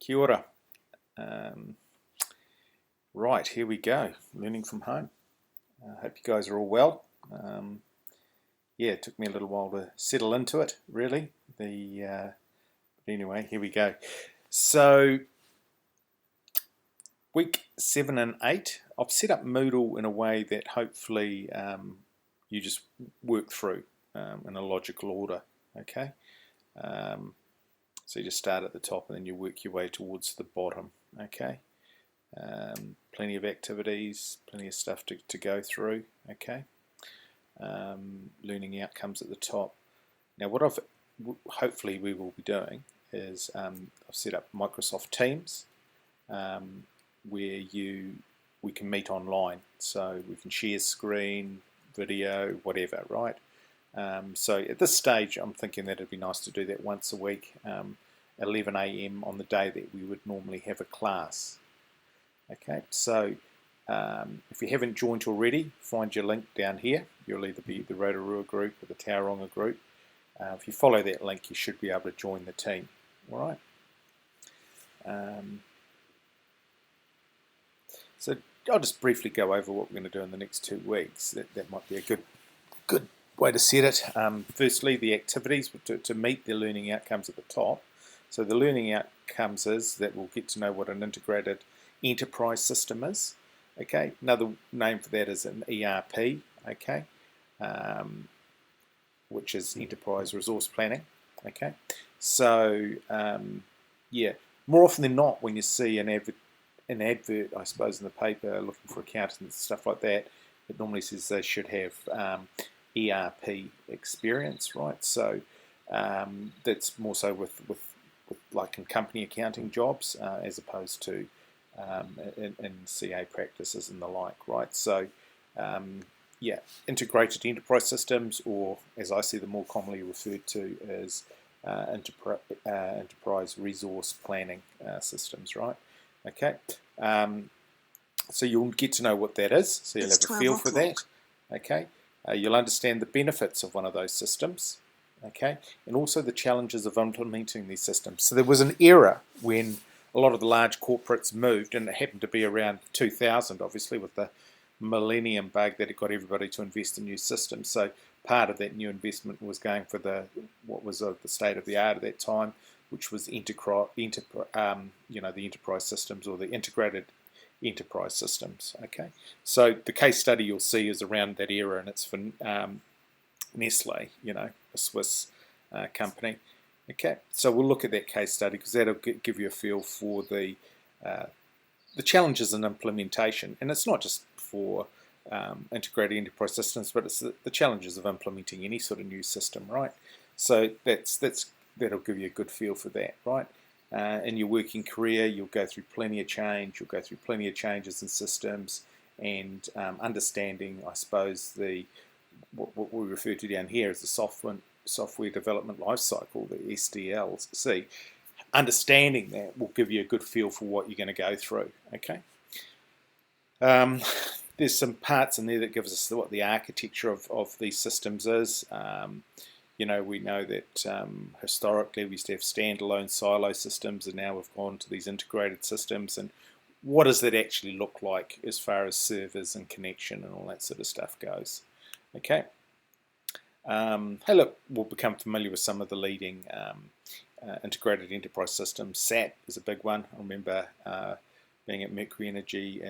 Kia ora. Right, here we go. Learning from home. I hope you guys are all well. Yeah, it took me a little while to settle into it, really. But anyway, here we go. So, week 7 and 8, I've set up Moodle in a way that hopefully you just work through in a logical order. Okay. So you just start at the top and then you work your way towards the bottom. Okay. Plenty of activities, plenty of stuff to go through. Okay. Learning outcomes at the top. Now, what hopefully we will be doing is I've set up Microsoft Teams, where we can meet online, so we can share screen, video, whatever, right? So at this stage, I'm thinking that it'd be nice to do that once a week, 11 a.m. on the day that we would normally have a class. Okay, so if you haven't joined already, find your link down here. You'll either be the Rotorua group or the Tauranga group. If you follow that link, you should be able to join the team. All right. So I'll just briefly go over what we're going to do in the next 2 weeks. That might be a good way to set it. Firstly, the activities to meet the learning outcomes at the top. So the learning outcomes is that we'll get to know what an integrated enterprise system is. Okay, another name for that is an ERP. Okay, which is enterprise resource planning. Okay, so yeah, more often than not, when you see an advert, I suppose, in the paper looking for accountants and stuff like that, it normally says they should have ERP experience, right? So that's more so with like in company accounting jobs as opposed to in CA practices and the like, right? So yeah, integrated enterprise systems, or as I see them more commonly referred to as enterprise resource planning systems, right? Okay, so you'll get to know what that is, so you'll have a feel for that. Okay, you'll understand the benefits of one of those systems. Okay, and also the challenges of implementing these systems. So there was an era when a lot of the large corporates moved, and it happened to be around 2000, obviously, with the millennium bug that it got everybody to invest in new systems. So part of that new investment was going for what was the state of the art at that time, which was the enterprise systems, or the integrated enterprise systems. Okay, so the case study you'll see is around that era, and it's for Nestle, a Swiss company. Okay, so we'll look at that case study because that'll give you a feel for the challenges in implementation, and it's not just for integrated enterprise systems, but it's the challenges of implementing any sort of new system, right? So that'll give you a good feel for that, right? In your working career, you'll go through plenty of change. You'll go through plenty of changes in systems and understanding, I suppose, what we refer to down here as the software development lifecycle, the SDLC. Understanding that will give you a good feel for what you're going to go through. Okay. There's some parts in there that gives us what the architecture of these systems is. We know that historically we used to have standalone silo systems, and now we've gone to these integrated systems. And what does that actually look like as far as servers and connection and all that sort of stuff goes? Okay. Hey, look, we'll become familiar with some of the leading integrated enterprise systems. SAP is a big one. I remember being at Mercury Energy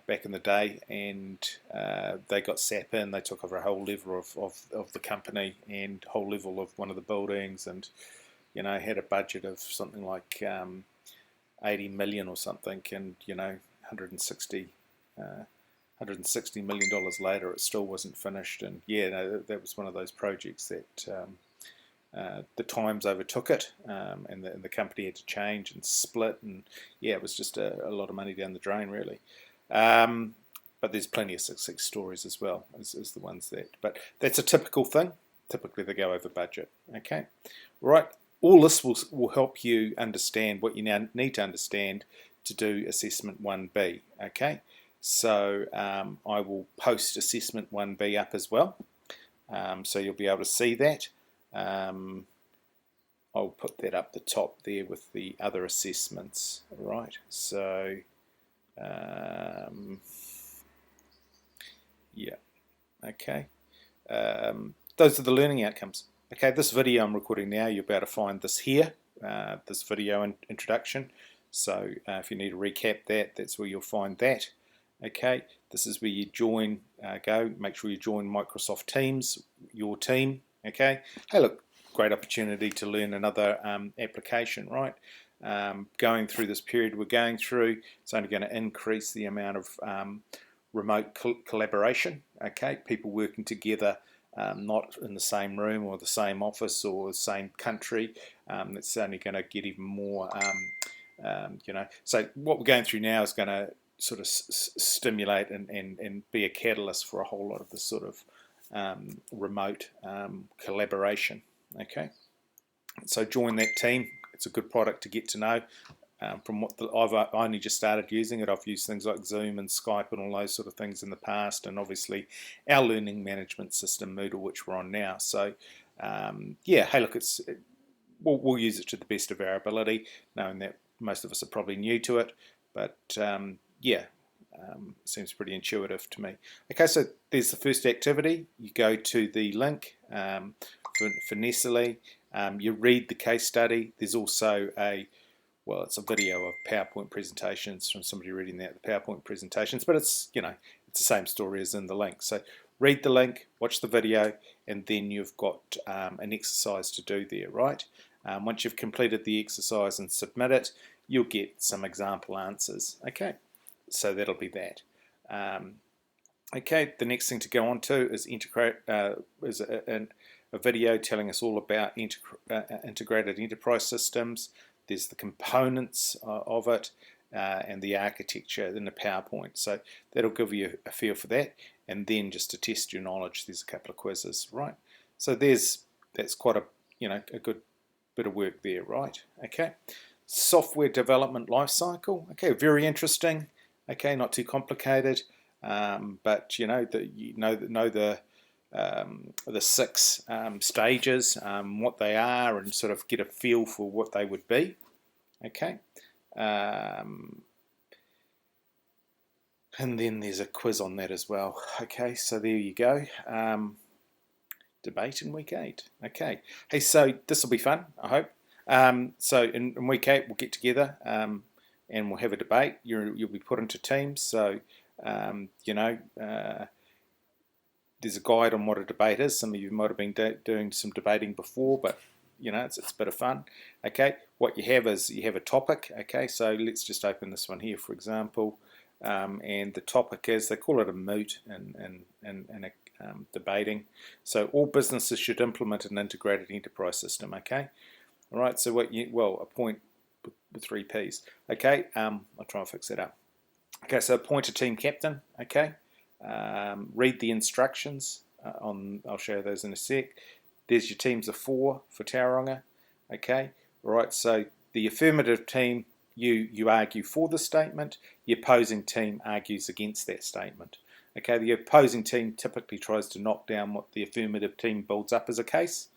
back in the day, and they got SAP in. They took over a whole level of the company and whole level of one of the buildings, and had a budget of something like 80 million or something, and 160 $160 million later, it still wasn't finished. And yeah, that was one of those projects that the Times overtook it, and the company had to change and split, and yeah, it was just a lot of money down the drain, really. But there's plenty of success stories as well as the ones but that's a typical thing. Typically they go over budget. Okay, right. All this will help you understand what you now need to understand to do assessment 1B. Okay, so I will post assessment 1B up as well, so you'll be able to see that. I'll put that up the top there with the other assessments, right? So yeah, okay. Those are the learning outcomes. Okay, this video I'm recording now, you're about to find this here, this video introduction. So if you need to recap that, that's where you'll find that. Okay, this is where you join, go, make sure you join Microsoft Teams, your team. Okay, hey look, great opportunity to learn another application, right? Going through this period we're going through, it's only going to increase the amount of remote collaboration, okay, people working together, not in the same room or the same office or the same country. It's only going to get even more, you know, so what we're going through now is going to sort of stimulate and be a catalyst for a whole lot of this sort of remote collaboration, okay. So join that team. It's a good product to get to know. From what I've only just started using it, I've used things like Zoom and Skype and all those sort of things in the past, and obviously our learning management system, Moodle, which we're on now. So yeah, hey look, we'll use it to the best of our ability, knowing that most of us are probably new to it, but yeah, seems pretty intuitive to me. Okay, so there's the first activity. You go to the link for Nestle. You read the case study. There's also well, it's a video of PowerPoint presentations from somebody reading the PowerPoint presentations, but it's, you know, it's the same story as in the link. So read the link, watch the video, and then you've got an exercise to do there, right? Once you've completed the exercise and submit it, you'll get some example answers. Okay, so that'll be that. Okay, the next thing to go on to is a video telling us all about integrated enterprise systems. There's the components of it and the architecture in the PowerPoint. So that'll give you a feel for that. And then just to test your knowledge, there's a couple of quizzes, right? So that's quite a, you know, a good bit of work there, right? Okay. Software development lifecycle. Okay, very interesting. Okay, not too complicated, but you know the 6 stages, what they are, and sort of get a feel for what they would be. Okay, and then there's a quiz on that as well. Okay, so there you go. Debate in week 8. Okay, hey, so this will be fun, I hope. So in week 8 we'll get together and we'll have a debate. You'll be put into teams. So you know. There's a guide on what a debate is. Some of you might have been doing some debating before, but you know, it's a bit of fun. Okay, what you have is you have a topic. Okay, so let's just open this one here, for example, and the topic is, they call it a moot and debating. So all businesses should implement an integrated enterprise system. Okay, all right. So a point with 3 P's. Okay, I'll try and fix that up. Okay, so appoint a team captain. Okay. Read the instructions I'll show you those in a sec. There's your teams of 4 for Tauranga. Okay, right, so the affirmative team, you argue for the statement, the opposing team argues against that statement. Okay, the opposing team typically tries to knock down what the affirmative team builds up as a case.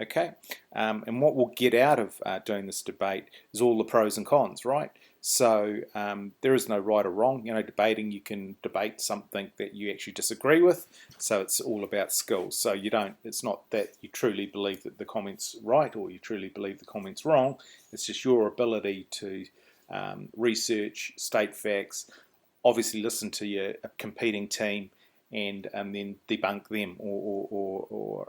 Okay, and what we'll get out of doing this debate is all the pros and cons, right? So there is no right or wrong. You know, debating, you can debate something that you actually disagree with. So it's all about skills. So it's not that you truly believe that the comment's right or you truly believe the comment's wrong. It's just your ability to research, state facts, obviously listen to your competing team, and then debunk them or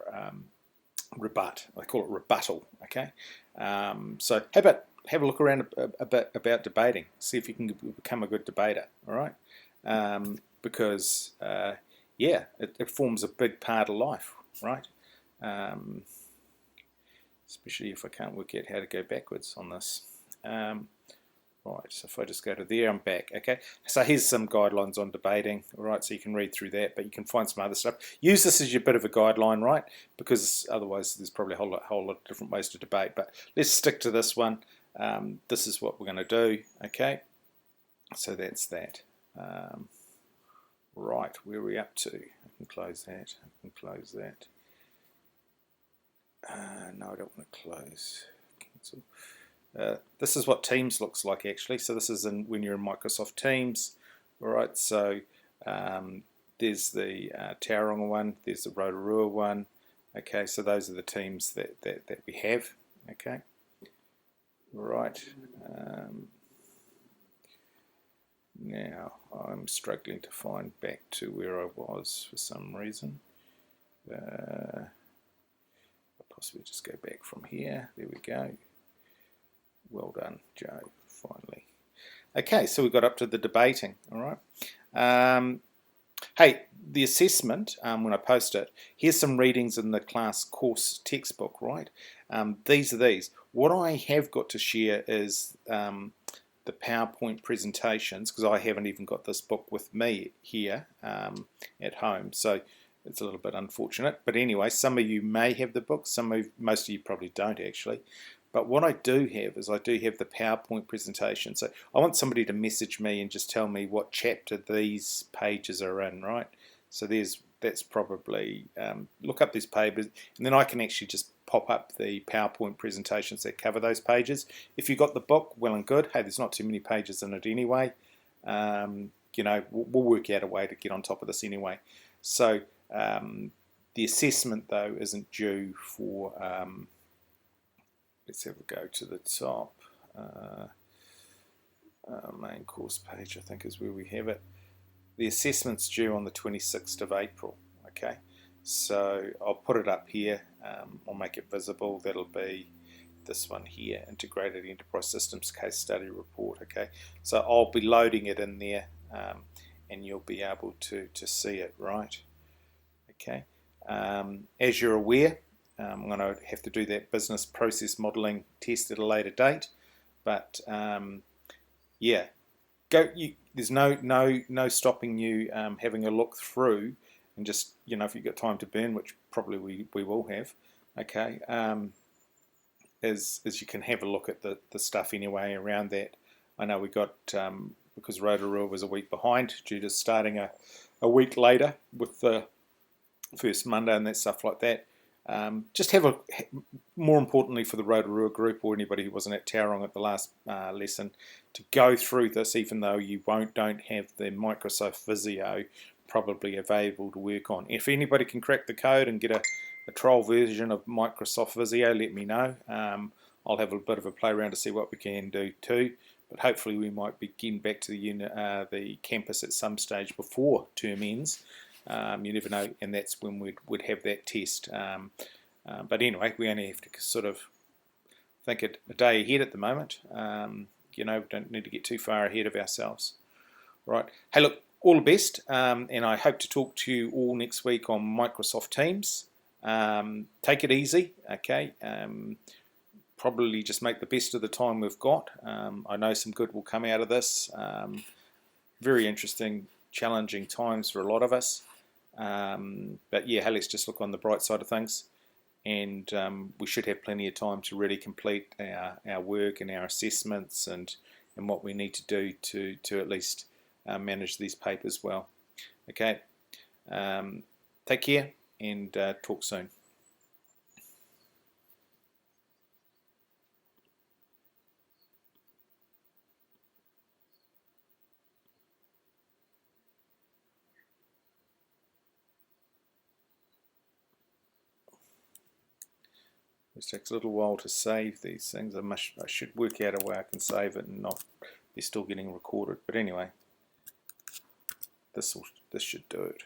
rebut. They call it rebuttal. Okay, so have a look around a bit about debating. See if you can become a good debater. All right, because yeah, it forms a big part of life, right? Especially if I can't work out how to go backwards on this. Right, so if I just go to there, I'm back. Okay, so here's some guidelines on debating. All right, so you can read through that, but you can find some other stuff. Use this as your bit of a guideline, right? Because otherwise there's probably a whole lot of different ways to debate. But let's stick to this one. This is what we're going to do. Okay, so that's that. Right, where are we up to? I can close that. I can close that. No, I don't want to close. This is what Teams looks like actually. So this is when you're in Microsoft Teams. All right, so there's the Tauranga one, there's the Rotorua one. Okay, so those are the teams that we have. Okay, all right. Now I'm struggling to find back to where I was for some reason. I'll possibly just go back from here. There we go. Well done, Joe, finally. Okay, so we got up to the debating, all right. Hey, the assessment, when I post it, here's some readings in the class course textbook, right? These are these. What I have got to share is the PowerPoint presentations, because I haven't even got this book with me here at home, so it's a little bit unfortunate. But anyway, some of you may have the book, most of you probably don't actually. But what I do have is I do have the PowerPoint presentation. So I want somebody to message me and just tell me what chapter these pages are in, right? So that's probably, look up these pages, and then I can actually just pop up the PowerPoint presentations that cover those pages. If you've got the book, well and good. Hey, there's not too many pages in it anyway. You know, we'll work out a way to get on top of this anyway. So the assessment, though, isn't due for... let's have a go to the top. Main course page, I think, is where we have it. The assessment's due on the 26th of April. Okay, so I'll put it up here. I'll make it visible. That'll be this one here, Integrated Enterprise Systems Case Study Report. Okay, so I'll be loading it in there, and you'll be able to see it, right? Okay, as you're aware, I'm going to have to do that business process modeling test at a later date, but yeah, there's no stopping you having a look through, and just, you know, if you've got time to burn, which probably we will have, okay, is you can have a look at the stuff anyway around that. I know we got, because Rotorua was a week behind due to starting a week later with the first Monday and that stuff like that. Just have more importantly for the Rotorua group or anybody who wasn't at Tauranga at the last lesson, to go through this, even though you don't have the Microsoft Visio probably available to work on. If anybody can crack the code and get a trial version of Microsoft Visio, let me know. I'll have a bit of a play around to see what we can do too, but hopefully we might be getting back to the campus at some stage before term ends. You never know, and that's when we'd have that test. But anyway, we only have to sort of think a day ahead at the moment. You know, don't need to get too far ahead of ourselves. Right. Hey, look, all the best, and I hope to talk to you all next week on Microsoft Teams. Take it easy, okay? Probably just make the best of the time we've got. I know some good will come out of this. Very interesting, challenging times for a lot of us. But yeah, hey, let's just look on the bright side of things, and we should have plenty of time to really complete our work and our assessments and what we need to do to at least manage these papers well. Okay, take care and talk soon. It takes a little while to save these things. I should work out a way I can save it and not be still getting recorded. But anyway, this should do it.